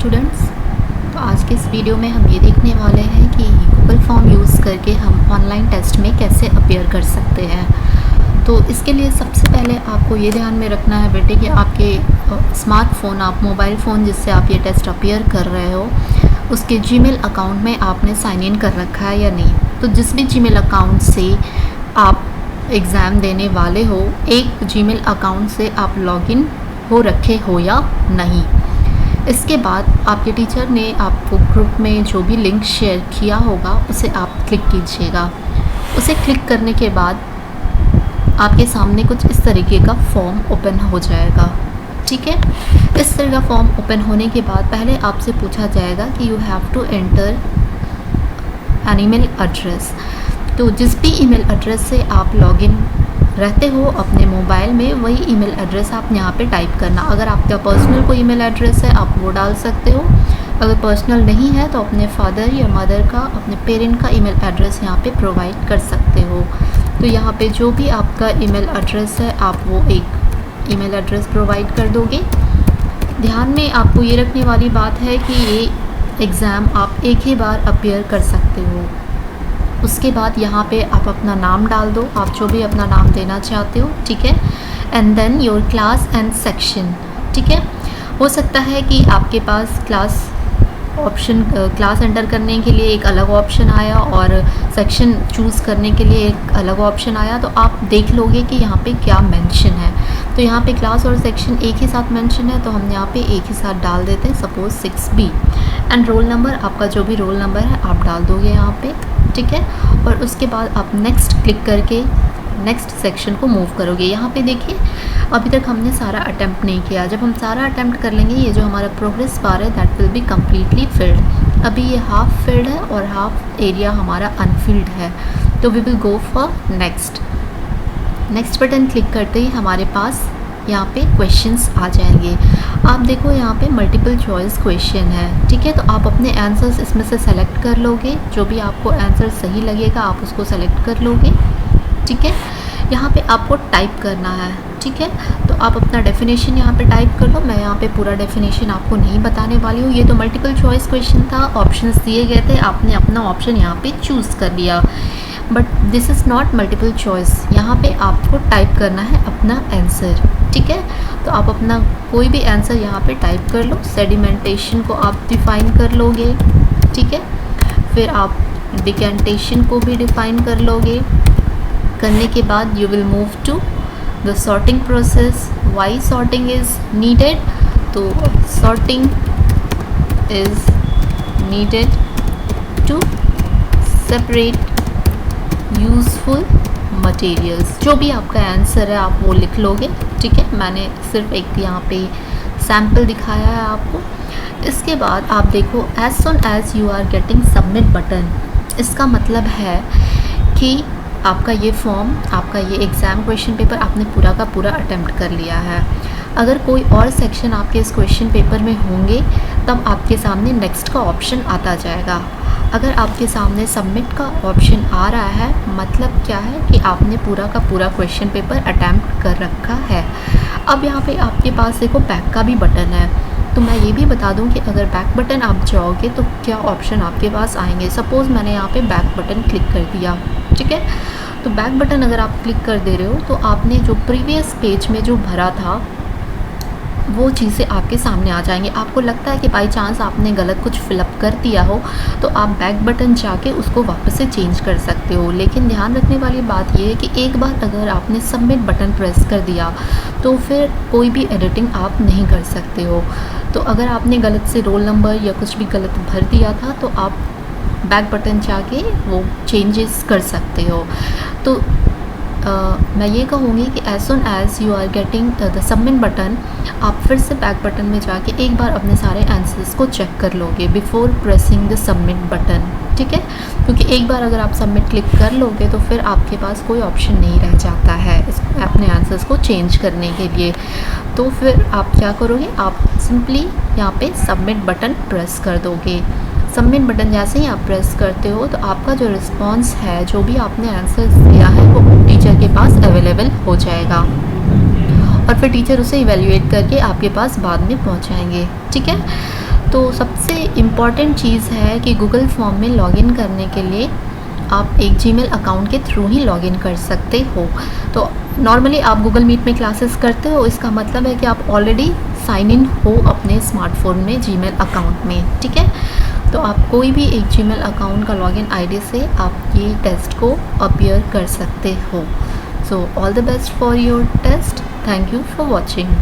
Students, तो आज के इस वीडियो में हम ये देखने वाले हैं कि गूगल फॉर्म यूज़ करके हम ऑनलाइन टेस्ट में कैसे अपीयर कर सकते हैं। तो इसके लिए सबसे पहले आपको ये ध्यान में रखना है बेटे कि आपके स्मार्टफ़ोन, आप मोबाइल फ़ोन जिससे आप ये टेस्ट अपीयर कर रहे हो, उसके जीमेल अकाउंट में आपने साइन इन कर रखा है या नहीं। तो जिस भी जीमेल अकाउंट से आप एग्ज़ाम देने वाले हो, एक जीमेल अकाउंट से आप लॉगिन हो रखे हो या नहीं। इसके बाद आपके टीचर ने आपको ग्रुप में जो भी लिंक शेयर किया होगा उसे आप क्लिक कीजिएगा। उसे क्लिक करने के बाद आपके सामने कुछ इस तरीके का फॉर्म ओपन हो जाएगा। ठीक है, इस तरह का फॉर्म ओपन होने के बाद पहले आपसे पूछा जाएगा कि you have to enter an email address. तो जिस भी ईमेल एड्रेस से आप लॉगिन रहते हो अपने मोबाइल में, वही ईमेल एड्रेस आप यहाँ पे टाइप करना। अगर आपका पर्सनल कोई ईमेल एड्रेस है आप वो डाल सकते हो, अगर पर्सनल नहीं है तो अपने फादर या मदर का, अपने पेरेंट का ईमेल एड्रेस यहाँ पे प्रोवाइड कर सकते हो। तो यहाँ पे जो भी आपका ईमेल एड्रेस है आप वो एक ईमेल एड्रेस प्रोवाइड कर दोगे। ध्यान में आपको ये रखने वाली बात है कि ये एग्ज़ाम आप एक ही बार अपीयर कर सकते हो। उसके बाद यहाँ पे आप अपना नाम डाल दो, आप जो भी अपना नाम देना चाहते हो। ठीक है, and then your class and section. ठीक है, हो सकता है कि आपके पास क्लास एंटर करने के लिए एक अलग ऑप्शन आया और सेक्शन चूज़ करने के लिए एक अलग ऑप्शन आया, तो आप देख लोगे कि यहाँ पे क्या मेंशन है। तो यहाँ पे क्लास और सेक्शन एक ही साथ मेंशन है, तो हम यहाँ पे एक ही साथ डाल देते हैं, suppose 6B। And roll number, आपका जो भी रोल नंबर है आप डाल दोगे यहाँ पे। ठीक है, और उसके बाद आप नेक्स्ट क्लिक करके नेक्स्ट सेक्शन को मूव करोगे। यहाँ पे देखिए अभी तक हमने सारा अटैम्प्ट नहीं किया। जब हम सारा अटैम्प्ट कर लेंगे, ये जो हमारा प्रोग्रेस बार है that will be completely field. अभी ये हाफ फिल्ड है और हाफ एरिया हमारा अनफिल्ड है, तो we will go for next button click करते ही हमारे पास यहाँ पे क्वेश्चंस आ जाएंगे। आप देखो यहाँ पे मल्टीपल चॉइस क्वेश्चन है। ठीक है, तो आप अपने आंसर्स इसमें से सेलेक्ट कर लोगे, जो भी आपको आंसर सही लगेगा आप उसको सेलेक्ट कर लोगे। ठीक है, यहाँ पे आपको टाइप करना है। ठीक है, तो आप अपना डेफिनेशन यहाँ पे टाइप कर लो। मैं यहाँ पे पूरा डेफिनेशन आपको नहीं बताने वाली हूँ, ये तो मल्टीपल चॉइस क्वेश्चन था, ऑप्शंस दिए गए थे, आपने अपना ऑप्शन यहाँ पे चूज़ कर लिया। But this is not multiple choice, यहाँ पे आपको टाइप करना है अपना आंसर। ठीक है, तो आप अपना कोई भी आंसर यहाँ पे टाइप कर लो। सेडिमेंटेशन को आप डिफ़ाइन कर लोगे। ठीक है, फिर आप डिकेंटेशन को भी डिफ़ाइन कर लोगे। करने के बाद you will move to the sorting process. Why sorting is needed? तो sorting is needed to separate useful materials. जो भी आपका आंसर है आप वो लिख लोगे। ठीक है, मैंने सिर्फ एक यहाँ पे सैम्पल दिखाया है आपको। इसके बाद आप देखो as soon as you are getting submit button. इसका मतलब है कि आपका ये फॉर्म, आपका ये एग्ज़ाम क्वेश्चन पेपर आपने पूरा का पूरा अटेम्प्ट कर लिया है। अगर कोई और सेक्शन आपके इस क्वेश्चन पेपर में होंगे तब आपके सामने नेक्स्ट का ऑप्शन आता जाएगा। अगर आपके सामने सबमिट का ऑप्शन आ रहा है, मतलब क्या है कि आपने पूरा का पूरा क्वेश्चन पेपर अटैम्प्ट कर रखा है। अब यहाँ पे आपके पास देखो बैक का भी बटन है, तो मैं ये भी बता दूँ कि अगर बैक बटन आप जाओगे तो क्या ऑप्शन आपके पास आएंगे। सपोज़ मैंने यहाँ पे बैक बटन क्लिक कर दिया। ठीक है, तो बैक बटन अगर आप क्लिक कर दे रहे हो तो आपने जो प्रीवियस पेज में जो भरा था वो चीज़ें आपके सामने आ जाएंगे। आपको लगता है कि बाई चांस आपने गलत कुछ फिलअप कर दिया हो तो आप बैक बटन जाके उसको वापस से चेंज कर सकते हो। लेकिन ध्यान रखने वाली बात ये है कि एक बार अगर आपने सबमिट बटन प्रेस कर दिया तो फिर कोई भी एडिटिंग आप नहीं कर सकते हो। तो अगर आपने गलत से रोल नंबर या कुछ भी गलत भर दिया था तो आप बैक बटन जाके वो चेंजेस कर सकते हो। तो मैं ये कहूँगी कि as soon as you are getting the submit button, आप फिर से बैक बटन में जाके एक बार अपने सारे आंसर्स को चेक कर लोगे before pressing the submit button. ठीक है, क्योंकि एक बार अगर आप सबमिट क्लिक कर लोगे तो फिर आपके पास कोई ऑप्शन नहीं रह जाता है अपने आंसर्स को चेंज करने के लिए। तो फिर आप क्या करोगे, आप सिंपली यहाँ पे सबमिट बटन प्रेस कर दोगे। सबमिट बटन जैसे ही आप प्रेस करते हो तो आपका जो रिस्पॉन्स है, जो भी आपने आंसर दिया है, वो टीचर के पास अवेलेबल हो जाएगा और फिर टीचर उसे इवैल्यूएट करके आपके पास बाद में पहुंचाएंगे। ठीक है, तो सबसे इम्पॉर्टेंट चीज़ है कि गूगल फॉर्म में लॉगिन करने के लिए आप एक जीमेल अकाउंट के थ्रू ही लॉगिन कर सकते हो। तो नॉर्मली आप गूगल मीट में क्लासेस करते हो, इसका मतलब है कि आप ऑलरेडी साइन इन हो अपने स्मार्टफोन में जीमेल अकाउंट में, ठीक है। तो आप कोई भी एक जीमेल अकाउंट का लॉगिन आईडी से आप ये टेस्ट को अपीयर कर सकते हो। So all the best for your test. Thank you for watching.